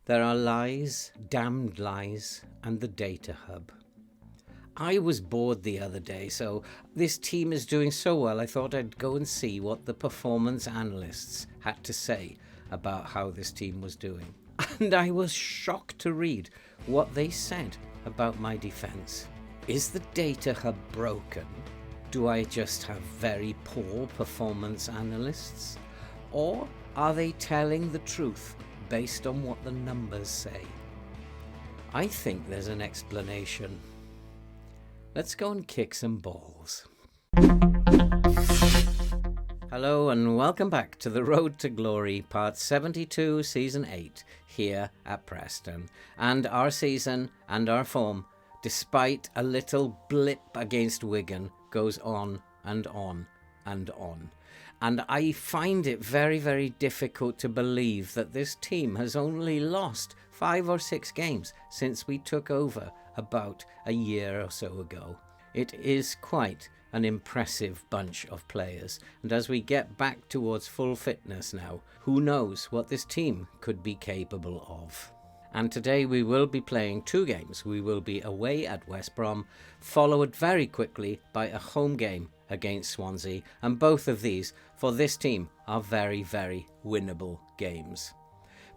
There are lies, damned lies, and the data hub. I was bored the other day, so this team is doing so well I thought I'd go and see what the performance analysts had to say about how this team was doing. And I was shocked to read what they said about my defence. Is the data hub broken? Do I just have very poor performance analysts? Or are they telling the truth based on what the numbers say? I think there's an explanation. Let's go and kick some balls. Hello and welcome back to The Road to Glory, Part 72, Season 8, here at Preston. And our season and our form, despite a little blip against Wigan, goes on and on and on. And I find it very, very difficult to believe that this team has only lost 5 or 6 games since we took over about a year or so ago. It is quite an impressive bunch of players, and as we get back towards full fitness now, who knows what this team could be capable of. And today we will be playing 2 games. We will be away at West Brom, followed very quickly by a home game against Swansea, and both of these, for this team, are very, very winnable games.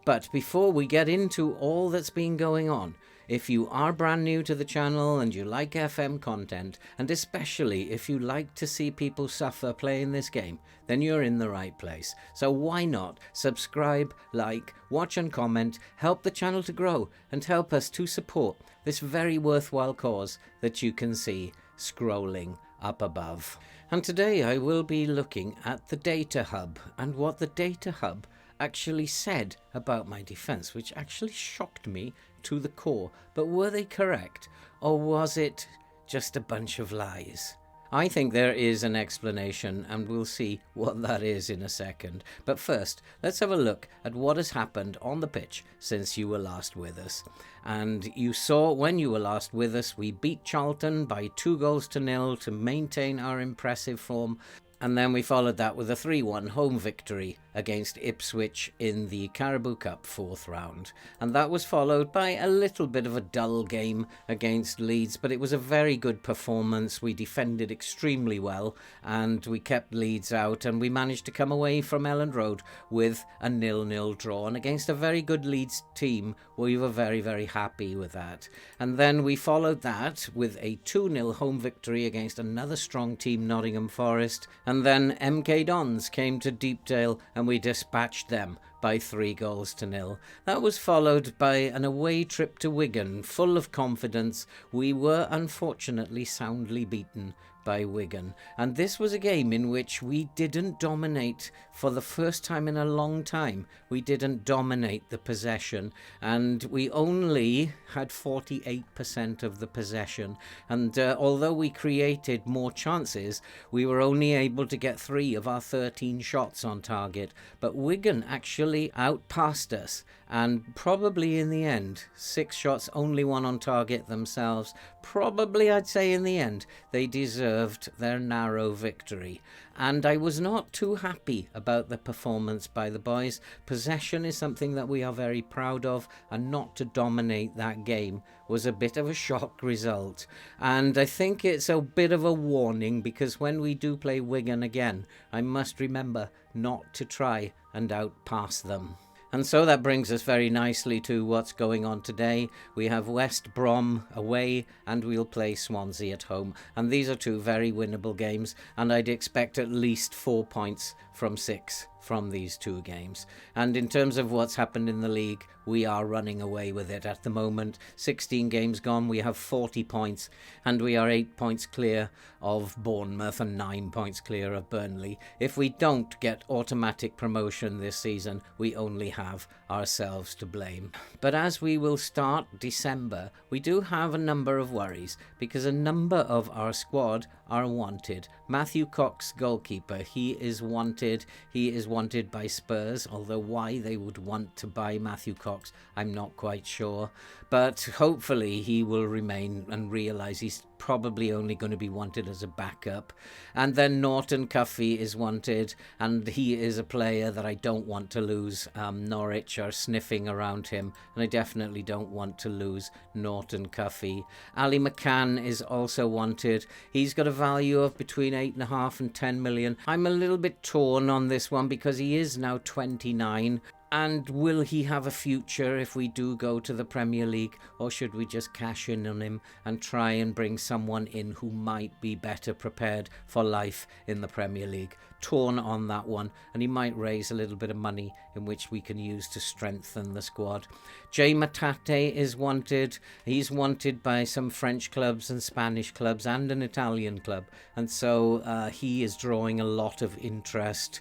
But before we get into all that's been going on, if you are brand new to the channel and you like FM content, and especially if you like to see people suffer playing this game, then you're in the right place. So why not subscribe, like, watch and comment, help the channel to grow, and help us to support this very worthwhile cause that you can see scrolling up above. And today I will be looking at the data hub and what the data hub actually said about my defence, which actually shocked me to the core. But were they correct, or was it just a bunch of lies? I think there is an explanation, and we'll see what that is in a second. But first, let's have a look at what has happened on the pitch since you were last with us. And you saw when you were last with us, we beat Charlton by 2-0 to maintain our impressive form. And then we followed that with a 3-1 home victory against Ipswich in the Carabao Cup 4th round. And that was followed by a little bit of a dull game against Leeds, but it was a very good performance. We defended extremely well and we kept Leeds out, and we managed to come away from Elland Road with a 0-0 draw. And against a very good Leeds team, we were very, very happy with that. And then we followed that with a 2-0 home victory against another strong team, Nottingham Forest. And then MK Dons came to Deepdale and we dispatched them by 3-0. That was followed by an away trip to Wigan, full of confidence. We were unfortunately soundly beaten by Wigan, and this was a game in which we didn't dominate for the first time in a long time. We didn't dominate the possession, and we only had 48% of the possession, and although we created more chances, we were only able to get 3 of our 13 shots on target. But Wigan actually outpassed us, and probably in the end, 6 shots, only 1 on target themselves. Probably, I'd say in the end, they deserved their narrow victory. And I was not too happy about the performance by the boys. Possession is something that we are very proud of, and not to dominate that game was a bit of a shock result. And I think it's a bit of a warning, because when we do play Wigan again, I must remember not to try and outpass them. And so that brings us very nicely to what's going on today. We have West Brom away and we'll play Swansea at home. And these are 2 very winnable games, and I'd expect at least 4 points from 6 from these 2 games. And in terms of what's happened in the league, we are running away with it at the moment. 16 games gone, we have 40 points, and we are 8 points clear of Bournemouth and 9 points clear of Burnley. If we don't get automatic promotion this season, we only have ourselves to blame. But as we will start December, we do have a number of worries, because a number of our squad are wanted. Matthew Cox, goalkeeper, he is wanted. He is wanted by Spurs, although why they would want to buy Matthew Cox, I'm not quite sure. But hopefully he will remain and realise he's probably only going to be wanted as a backup. And then Norton Cuffy is wanted, and he is a player that I don't want to lose. Norwich are sniffing around him, and I definitely don't want to lose Norton Cuffy. Ali McCann is also wanted. He's got a value of between 8.5 and 10 million. I'm a little bit torn on this one because he is now 29. And will he have a future if we do go to the Premier League, or should we just cash in on him and try and bring someone in who might be better prepared for life in the Premier League? Torn on that one, and he might raise a little bit of money in which we can use to strengthen the squad. Jay Matate is wanted. He's wanted by some French clubs and Spanish clubs and an Italian club, and so he is drawing a lot of interest.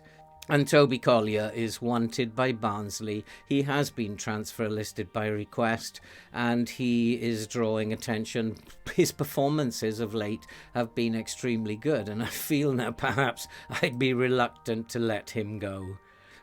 And Toby Collier is wanted by Barnsley. He has been transfer listed by request, and he is drawing attention. His performances of late have been extremely good, and I feel now perhaps I'd be reluctant to let him go.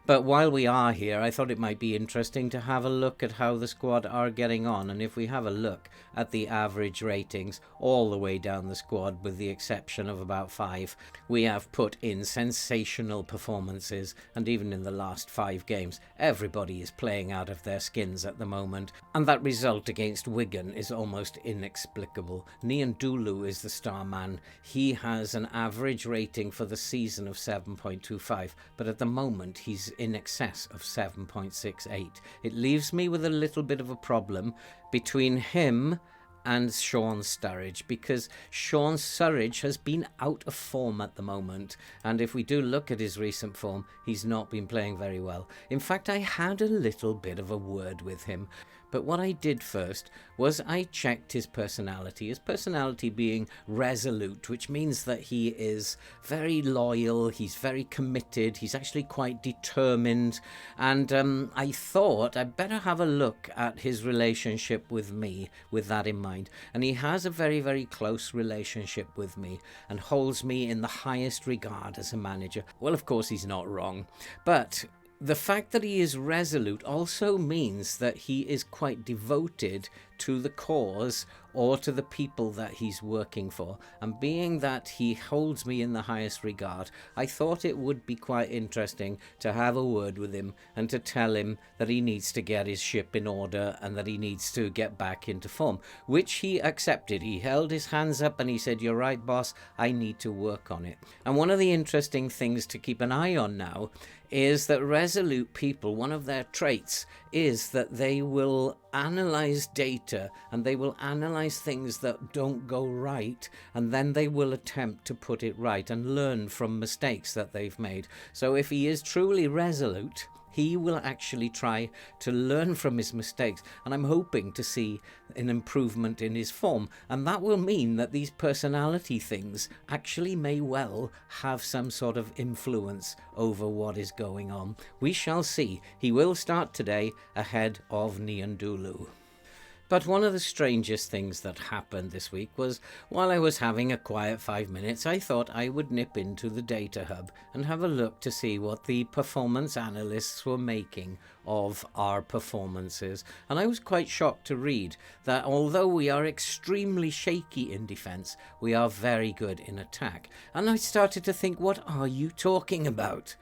But while we are here, I thought it might be interesting to have a look at how the squad are getting on. And if we have a look at the average ratings all the way down the squad, with the exception of about 5, we have put in sensational performances. And even in the last 5 games, everybody is playing out of their skins at the moment. And that result against Wigan is almost inexplicable. Nian Dulu is the star man. He has an average rating for the season of 7.25, but at the moment he's in excess of 7.68. It leaves me with a little bit of a problem between him and Sean Sturridge, because Sean Sturridge has been out of form at the moment, and if we do look at his recent form, he's not been playing very well. In fact, I had a little bit of a word with him, but what I did first was I checked his personality being resolute, which means that he is very loyal, he's very committed, he's actually quite determined, and I thought I'd better have a look at his relationship with me with that in mind. And he has a very, very close relationship with me and holds me in the highest regard as a manager. Well, of course, he's not wrong, but the fact that he is resolute also means that he is quite devoted to the cause or to the people that he's working for. And being that he holds me in the highest regard, I thought it would be quite interesting to have a word with him and to tell him that he needs to get his ship in order and that he needs to get back into form, which he accepted. He held his hands up and he said, "You're right, boss, I need to work on it." And one of the interesting things to keep an eye on now is that resolute people, one of their traits is that they will analyze data and they will analyze things that don't go right, and then they will attempt to put it right and learn from mistakes that they've made. So if he is truly resolute, he will actually try to learn from his mistakes, and I'm hoping to see an improvement in his form, and that will mean that these personality things actually may well have some sort of influence over what is going on. We shall see. He will start today ahead of Nian Dulu. But one of the strangest things that happened this week was, while I was having a quiet 5 minutes, I thought I would nip into the data hub and have a look to see what the performance analysts were making of our performances. And I was quite shocked to read that although we are extremely shaky in defence, we are very good in attack. And I started to think, what are you talking about?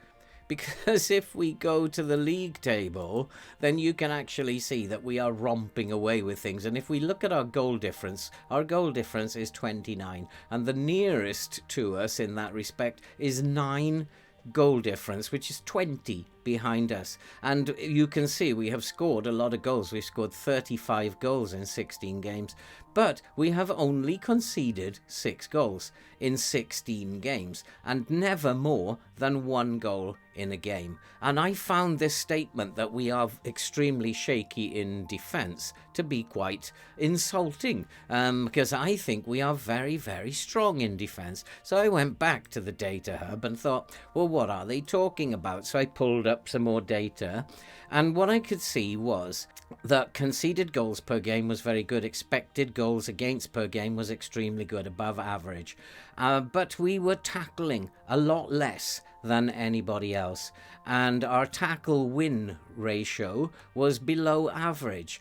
Because if we go to the league table, then you can actually see that we are romping away with things. And if we look at our goal difference is 29. And the nearest to us in that respect is 9 goal difference, which is 20 behind us. And you can see we have scored a lot of goals. We've scored 35 goals in 16 games. But we have only conceded 6 goals in 16 games, and never more than 1 goal in a game. And I found this statement that we are extremely shaky in defence to be quite insulting, because I think we are very, very strong in defence. So I went back to the data hub and thought, well, what are they talking about? So I pulled up some more data, and what I could see was that conceded goals per game was very good. Expected goals against per game was extremely good, above average. But we were tackling a lot less than anybody else, and our tackle win ratio was below average.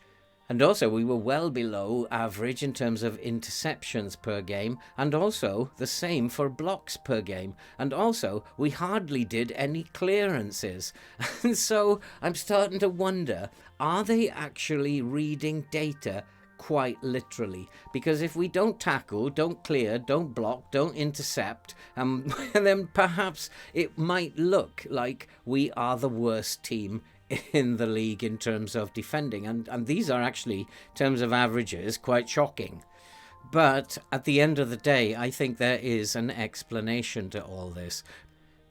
And also we were well below average in terms of interceptions per game, and also the same for blocks per game. And also we hardly did any clearances. And so I'm starting to wonder, are they actually reading data quite literally? Because if we don't tackle, don't clear, don't block, don't intercept, then perhaps it might look like we are the worst team in the league in terms of defending. And these are actually, in terms of averages, quite shocking. But at the end of the day, I think there is an explanation to all this.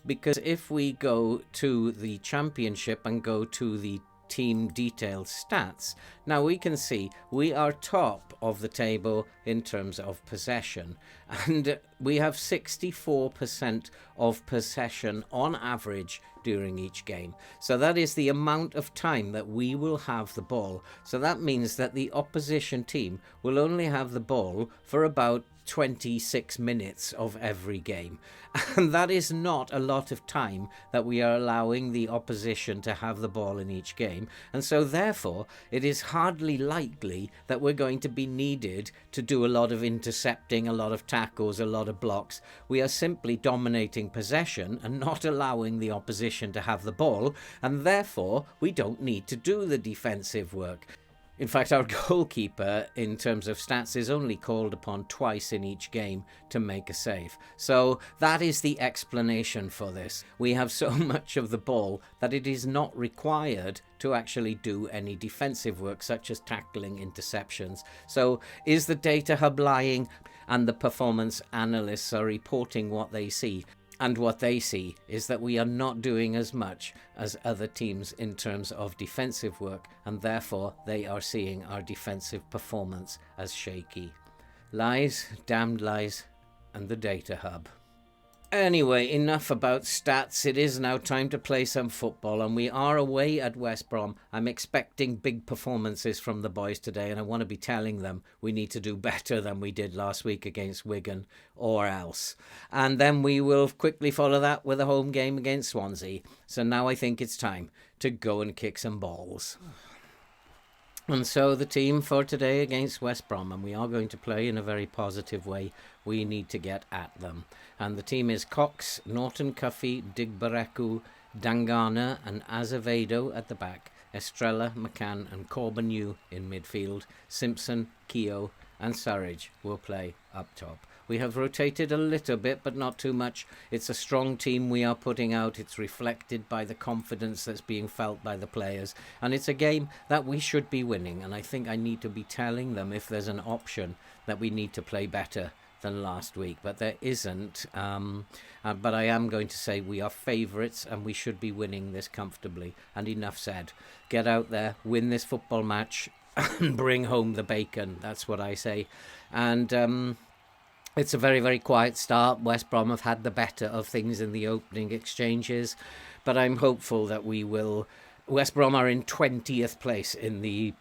Because if we go to the championship and go to the team detailed stats, now we can see we are top of the table in terms of possession, and we have 64% of possession on average during each game. So that is the amount of time that we will have the ball. So that means that the opposition team will only have the ball for about 26 minutes of every game. And that is not a lot of time that we are allowing the opposition to have the ball in each game. And so therefore, it is hardly likely that we're going to be needed to do a lot of intercepting, a lot of tackles, a lot of blocks. We are simply dominating possession and not allowing the opposition to have the ball. And therefore, we don't need to do the defensive work. In fact, our goalkeeper, in terms of stats, is only called upon twice in each game to make a save. So that is the explanation for this. We have so much of the ball that it is not required to actually do any defensive work, such as tackling, interceptions. So is the data hub lying? And the performance analysts are reporting what they see. And what they see is that we are not doing as much as other teams in terms of defensive work, and therefore they are seeing our defensive performance as shaky. Lies, damned lies, and the data hub. Anyway, enough about stats. It is now time to play some football, and we are away at West Brom. I'm expecting big performances from the boys today, and I want to be telling them we need to do better than we did last week against Wigan, or else. And then we will quickly follow that with a home game against Swansea. So now I think it's time to go and kick some balls. And so the team for today against West Brom, and we are going to play in a very positive way. We need to get at them. And the team is Cox, Norton Cuffy, Digbareku, Dangana and Azevedo at the back, Estrella, McCann and Corbeanu in midfield, Simpson, Keogh and Surridge will play up top. We have rotated a little bit, but not too much. It's a strong team we are putting out. It's reflected by the confidence that's being felt by the players. And it's a game that we should be winning. And I think I need to be telling them if there's an option that we need to play better than last week. But there isn't. But I am going to say we are favourites and we should be winning this comfortably. And enough said. Get out there, win this football match and bring home the bacon. That's what I say. And it's a very, very quiet start. West Brom have had the better of things in the opening exchanges, but I'm hopeful that we will. West Brom are in 20th place in the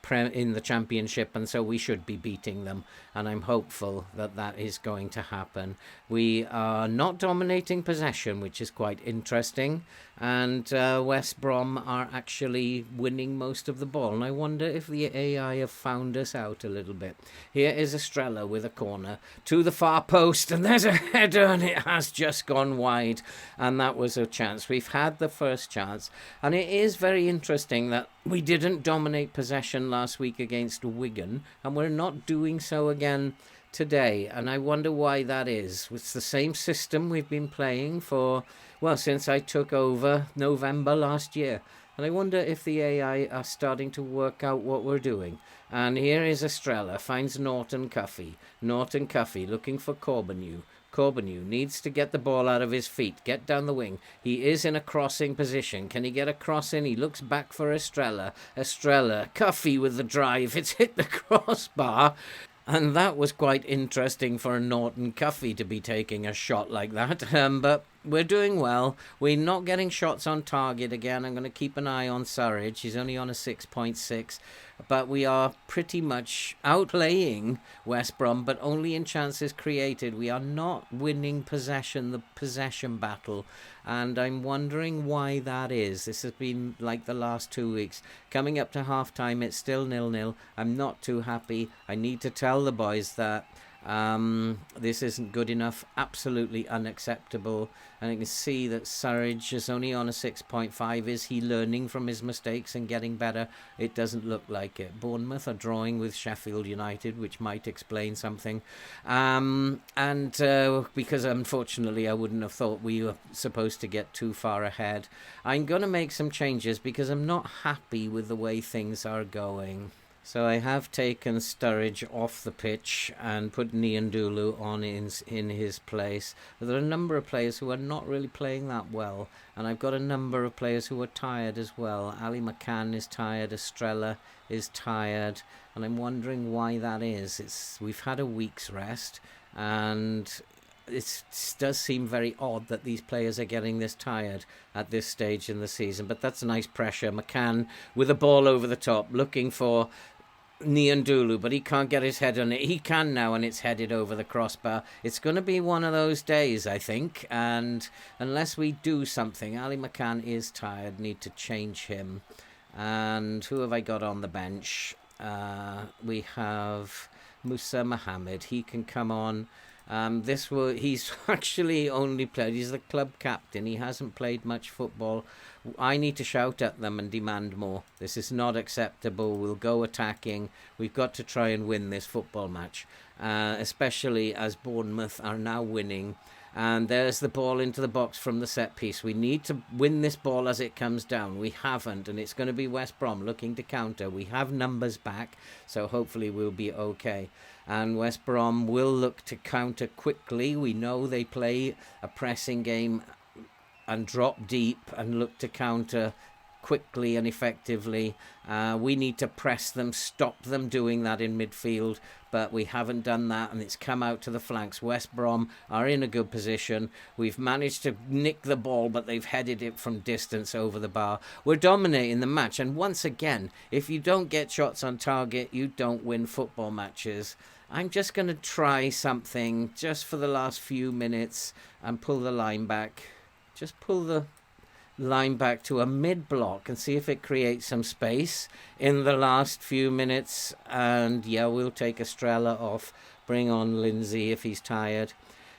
championship, and so we should be beating them, and I'm hopeful that that is going to happen. We are not dominating possession, which is quite interesting, and West Brom are actually winning most of the ball, and I wonder if the AI have found us out a little bit. Here is Estrella with a corner to the far post, and there's a header, and it has just gone wide, and that was a chance. We've had the first chance, and it is very interesting that we didn't dominate possession last week against Wigan, and we're not doing so again today, and I wonder why that is. It's the same system we've been playing for, well, since I took over November last year, and I wonder if the AI are starting to work out what we're doing. And here is Estrella, finds Norton Cuffy looking for Corbeanu. Corbeanu needs to get the ball out of his feet, get down the wing. He is in a crossing position. Can he get a cross in? He looks back for Estrella. Cuffy with the drive. It's hit the crossbar. And that was quite interesting for Norton Cuffy to be taking a shot like that. But we're doing well. We're not getting shots on target again. I'm going to keep an eye on Surridge. He's only on a 6.6. But we are pretty much outplaying West Brom, but only in chances created. We are not winning the possession battle. And I'm wondering why that is. This has been like the last 2 weeks. Coming up to half-time, it's still 0-0. I'm not too happy. I need to tell the boys that this isn't good enough, absolutely unacceptable. And you can see that Surridge is only on a 6.5. Is he learning from his mistakes and getting better? It doesn't look like it. Bournemouth are drawing with Sheffield United, which might explain something. Because unfortunately I wouldn't have thought we were supposed to get too far ahead. I'm going to make some changes because I'm not happy with the way things are going. So I have taken Sturridge off the pitch and put Niandulu on in his place. There are a number of players who are not really playing that well, and I've got a number of players who are tired as well. Ali McCann is tired, Estrella is tired, and I'm wondering why that is. We've had a week's rest, and it does seem very odd that these players are getting this tired at this stage in the season, but that's nice pressure. McCann with a ball over the top, looking for Niandulu, but he can't get his head on it. He can now, and it's headed over the crossbar. It's going to be one of those days, I think, and unless we do something, Ali McCann is tired, need to change him. And who have I got on the bench? We have Musa Mohammed. He can come on. He's actually only played, he's the club captain, he hasn't played much football. I need to shout at them and demand more. This is not acceptable. We'll go attacking. We've got to try and win this football match, especially as Bournemouth are now winning. And there's the ball into the box from the set piece. We need to win this ball as it comes down. We haven't, and it's going to be West Brom looking to counter. We have numbers back, so hopefully we'll be okay. And West Brom will look to counter quickly. We know they play a pressing game and drop deep and look to counter quickly and effectively. We need to press them, stop them doing that in midfield, but we haven't done that, and it's come out to the flanks. West Brom are in a good position. We've managed to nick the ball, but they've headed it from distance over the bar. We're dominating the match, and once again, if you don't get shots on target, you don't win football matches. I'm just going to try something just for the last few minutes and pull the line back. Just pull the line back to a mid-block and see if it creates some space in the last few minutes. And yeah, we'll take Estrella off, bring on Lindsay if he's tired.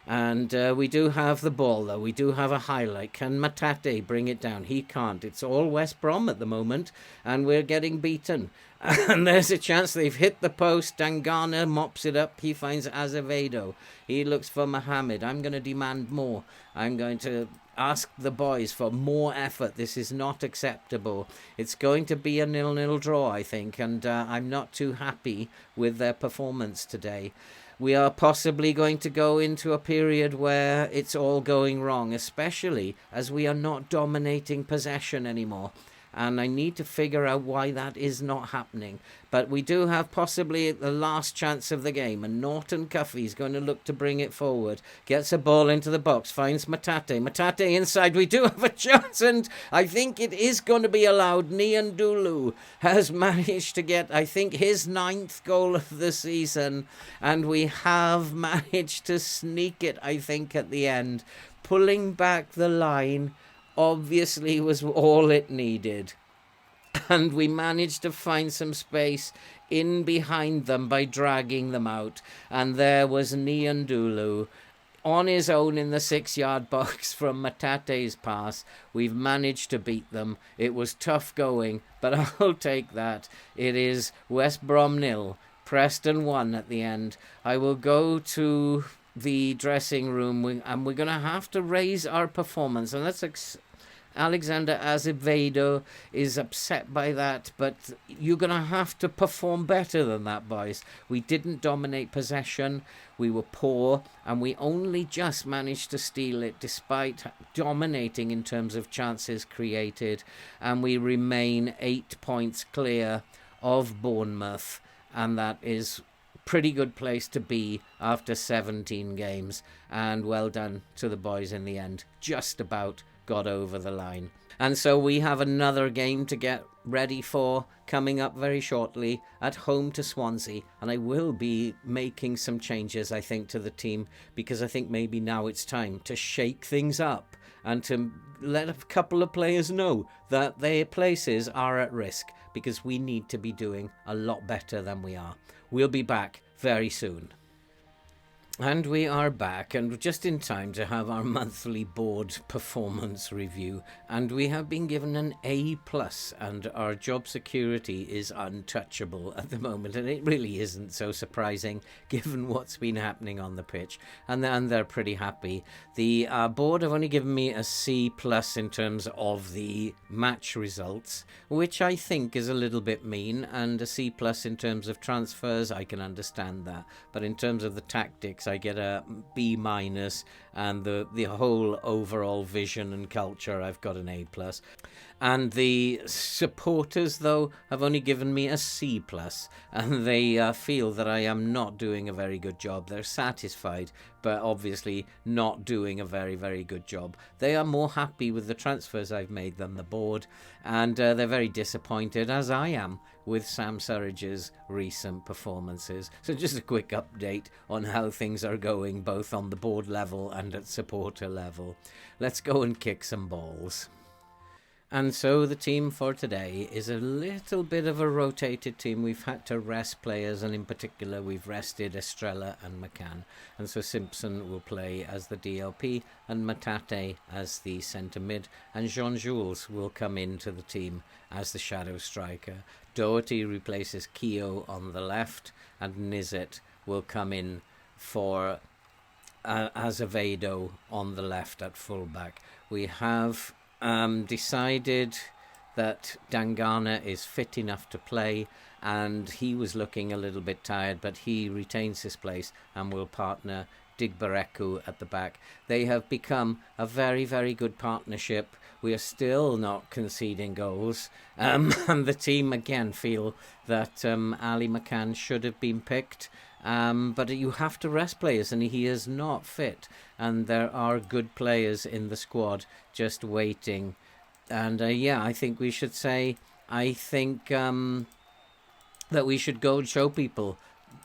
And we do have the ball, though. We do have a highlight. Can Matate bring it down? He can't. It's all West Brom at the moment, and we're getting beaten. And there's a chance they've hit the post. Dangana mops it up. He finds Azevedo. He looks for Mohammed. I'm going to demand more. I'm going to ask the boys for more effort. This is not acceptable. It's going to be a 0-0 draw, I think, and I'm not too happy with their performance today. We are possibly going to go into a period where it's all going wrong, especially as we are not dominating possession anymore. And I need to figure out why that is not happening. But we do have possibly the last chance of the game, and Norton Cuffey's going to look to bring it forward. Gets a ball into the box, finds Matate. Matate inside, we do have a chance, and I think it is going to be allowed. Niandulu has managed to get, I think, his 9th goal of the season, and we have managed to sneak it, I think, at the end. Pulling back the line obviously was all it needed, and we managed to find some space in behind them by dragging them out, and there was Niandulu on his own in the 6-yard box from Matate's pass. We've managed to beat them. It was tough going, but I'll take that. It is West Brom 0, Preston 1 at the end. I will go to the dressing room, and we're going to have to raise our performance, and that's Alexander Azevedo is upset by that, but you're going to have to perform better than that, boys. We didn't dominate possession, we were poor, and we only just managed to steal it despite dominating in terms of chances created, and we remain 8 points clear of Bournemouth, and that is pretty good place to be after 17 games, and well done to the boys in the end. Just about got over the line. And so we have another game to get ready for coming up very shortly at home to Swansea, and I will be making some changes, I think, to the team, because I think maybe now it's time to shake things up and to let a couple of players know that their places are at risk, because we need to be doing a lot better than we are. We'll be back very soon. And we are back, and just in time to have our monthly board performance review. And we have been given an A+, and our job security is untouchable at the moment. And it really isn't so surprising, given what's been happening on the pitch. And they're pretty happy. The board have only given me a C+ in terms of the match results, which I think is a little bit mean. And a C+ in terms of transfers, I can understand that. But in terms of the tactics, I get a B-, and the whole overall vision and culture, I've got an A+. And the supporters, though, have only given me a C+, and they feel that I am not doing a very good job. They're satisfied, but obviously not doing a very, very good job. They are more happy with the transfers I've made than the board, and they're very disappointed, as I am, with Sam Surridge's recent performances. So just a quick update on how things are going, both on the board level and at supporter level. Let's go and kick some balls. And so the team for today is a little bit of a rotated team. We've had to rest players, and in particular we've rested Estrella and McCann. And so Simpson will play as the DLP and Matate as the centre mid, and Jean-Jules will come into the team as the shadow striker. Doherty replaces Keogh on the left, and Nizet will come in for Azevedo on the left at fullback. We have decided that Dangana is fit enough to play, and he was looking a little bit tired, but he retains his place and will partner Digbareku at the back. They have become a very, very good partnership. We are still not conceding goals, and the team again feel that Ali McCann should have been picked. But you have to rest players, and he is not fit. And there are good players in the squad just waiting. And I think we should say, that we should go and show people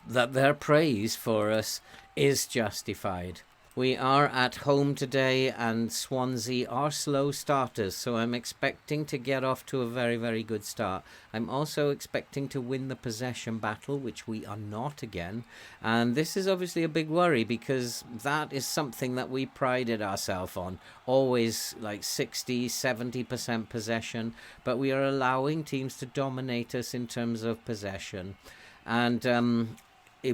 that their praise for us is justified. We are at home today, and Swansea are slow starters, so I'm expecting to get off to a very, very good start. I'm also expecting to win the possession battle, which we are not again. And this is obviously a big worry, because that is something that we prided ourselves on. Always like 60, 70% possession, but we are allowing teams to dominate us in terms of possession. And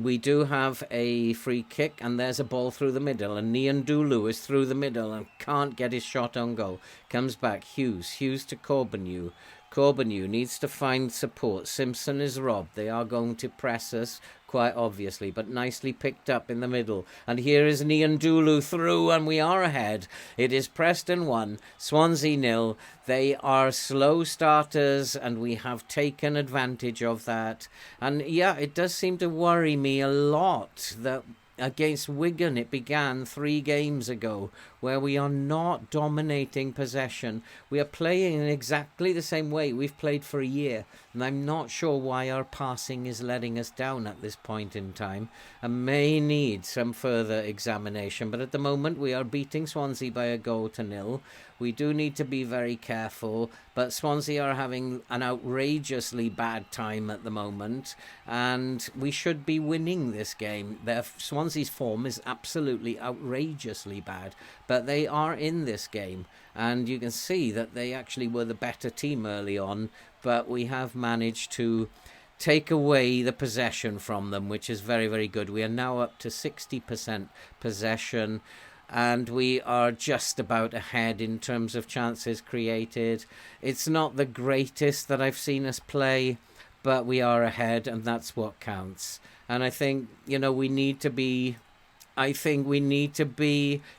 we do have a free kick, and there's a ball through the middle, and Niandulu is through the middle and can't get his shot on goal. Comes back, Hughes to Corbeanu. Corbeanu needs to find support. Simpson is robbed. They are going to press us, quite obviously, but nicely picked up in the middle. And here is Niandulu through, and we are ahead. It is Preston 1, Swansea 0. They are slow starters, and we have taken advantage of that. And yeah, it does seem to worry me a lot that against Wigan it began 3 games ago, where we are not dominating possession. We are playing in exactly the same way we've played for a year, and I'm not sure why our passing is letting us down at this point in time, and may need some further examination. But at the moment we are beating Swansea by a goal to 0. We do need to be very careful, but Swansea are having an outrageously bad time at the moment, and we should be winning this game. Swansea's form is absolutely outrageously bad, but they are in this game, and you can see that they actually were the better team early on, but we have managed to take away the possession from them, which is very, very good. We are now up to 60% possession, and we are just about ahead in terms of chances created. It's not the greatest that I've seen us play, but we are ahead, and that's what counts. And I think, we need to be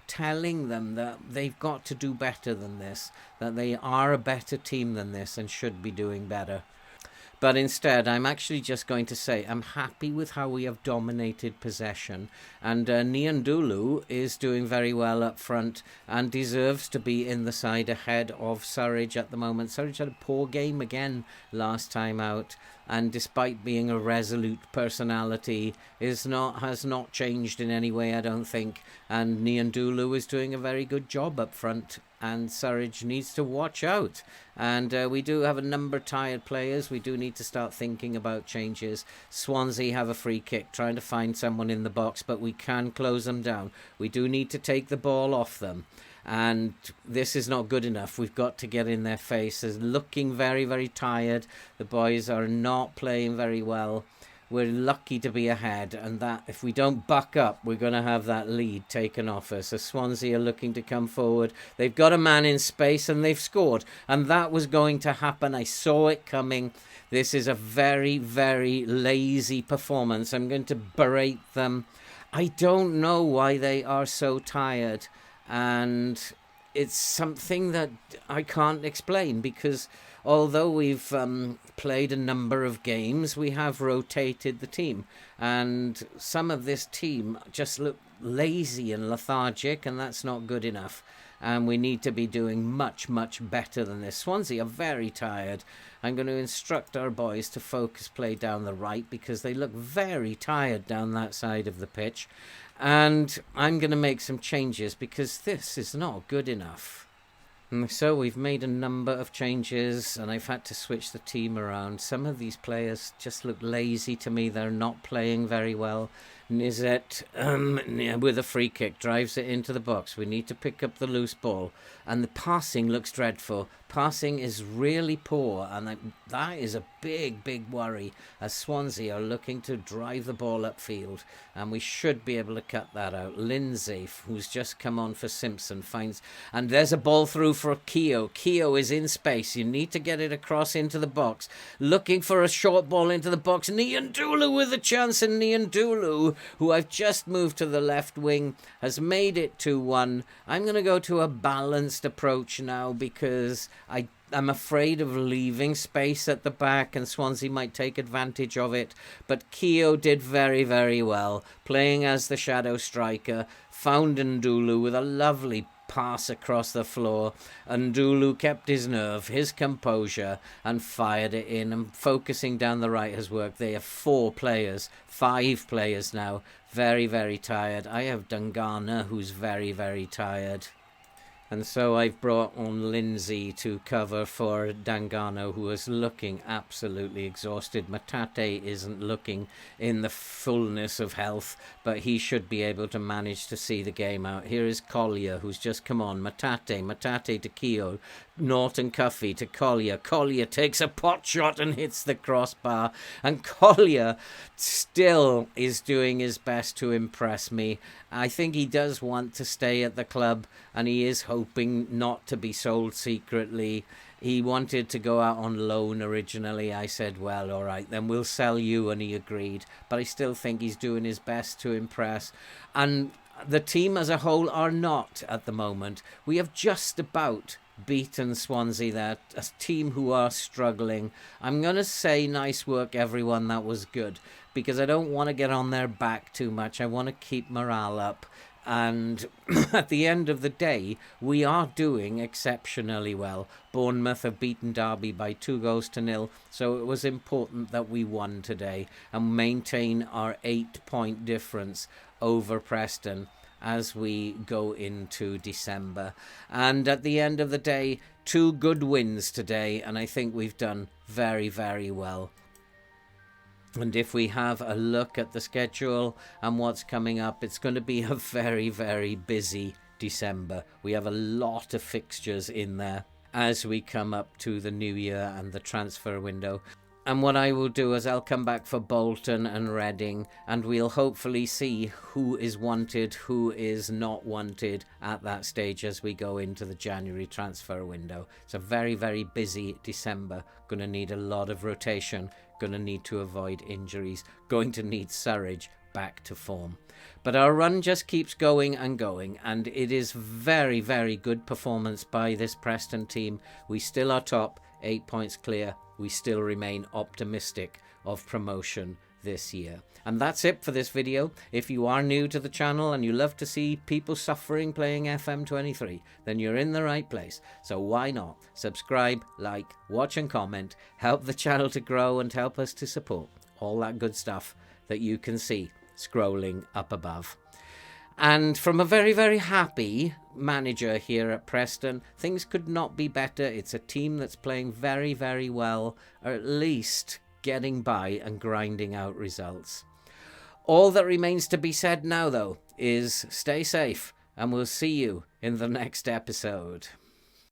telling them that they've got to do better than this, that they are a better team than this and should be doing better. But instead, I'm actually just going to say I'm happy with how we have dominated possession. And Niandulu is doing very well up front and deserves to be in the side ahead of Surridge at the moment. Surridge had a poor game again last time out. And despite being a resolute personality, has not changed in any way, I don't think. And Niandulu is doing a very good job up front. And Surridge needs to watch out. And we do have a number of tired players. We do need to start thinking about changes. Swansea have a free kick, trying to find someone in the box, but we can close them down. We do need to take the ball off them. And this is not good enough. We've got to get in their faces. Looking very, very tired. The boys are not playing very well. We're lucky to be ahead, and that if we don't buck up, we're going to have that lead taken off us. So Swansea are looking to come forward. They've got a man in space, and they've scored. And that was going to happen. I saw it coming. This is a very, very lazy performance. I'm going to berate them. I don't know why they are so tired. And it's something that I can't explain, because although we've played a number of games, we have rotated the team. And some of this team just look lazy and lethargic, and that's not good enough. And we need to be doing much, much better than this. Swansea are very tired. I'm going to instruct our boys to focus play down the right, because they look very tired down that side of the pitch. And I'm going to make some changes, because this is not good enough. And so we've made a number of changes, and I've had to switch the team around. Some of these players just look lazy to me. They're not playing very well. Nizet, with a free kick, drives it into the box. We need to pick up the loose ball. And the passing looks dreadful. Passing is really poor, and that is a big, big worry, as Swansea are looking to drive the ball upfield, and we should be able to cut that out. Lindsay, who's just come on for Simpson, finds, and there's a ball through for Keogh. Keogh is in space. You need to get it across into the box. Looking for a short ball into the box. Niandulu with a chance, and Niandulu, who I've just moved to the left wing, has made it 2-1. I'm going to go to a balanced approach now, because I'm afraid of leaving space at the back, and Swansea might take advantage of it. But Keogh did very, very well, playing as the shadow striker. Found Ndulu with a lovely pass across the floor. Ndulu kept his nerve, his composure, and fired it in. And focusing down the right has worked. They have 5 players now. Very, very tired. I have Dungana, who's very, very tired. And so I've brought on Lindsay to cover for Dangano, who is looking absolutely exhausted. Matate isn't looking in the fullness of health, but he should be able to manage to see the game out. Here is Collier, who's just come on. Matate to Keogh. Norton Cuffy to Collier. Collier takes a pot shot and hits the crossbar. And Collier still is doing his best to impress me. I think he does want to stay at the club, and he is hoping not to be sold secretly. He wanted to go out on loan originally. I said, well, all right, then we'll sell you, and he agreed. But I still think he's doing his best to impress. And the team as a whole are not at the moment. We have just about beaten Swansea there, a team who are struggling. I'm going to say nice work, everyone. That was good, because I don't want to get on their back too much. I want to keep morale up. And at the end of the day, we are doing exceptionally well. Bournemouth have beaten Derby by 2-0, so it was important that we won today and maintain our 8-point difference over Preston as we go into December. And at the end of the day, 2 good wins today, and I think we've done very, very well. And if we have a look at the schedule and what's coming up, it's going to be a very, very busy December. We have a lot of fixtures in there as we come up to the new year and the transfer window. And what I will do is I'll come back for Bolton and Reading, and we'll hopefully see who is wanted, who is not wanted at that stage as we go into the January transfer window. It's a very, very busy December. Going to need a lot of rotation. Going to need to avoid injuries. Going to need Surridge back to form. But our run just keeps going and going, and it is very, very good performance by this Preston team. We still are top. 8 points clear, we still remain optimistic of promotion this year. And that's it for this video. If you are new to the channel and you love to see people suffering playing FM23, then you're in the right place. So why not subscribe, like, watch and comment, help the channel to grow and help us to support all that good stuff that you can see scrolling up above. And from a very, very happy manager here at Preston, things could not be better. It's a team that's playing very, very well, or at least getting by and grinding out results. All that remains to be said now, though, is stay safe, and we'll see you in the next episode.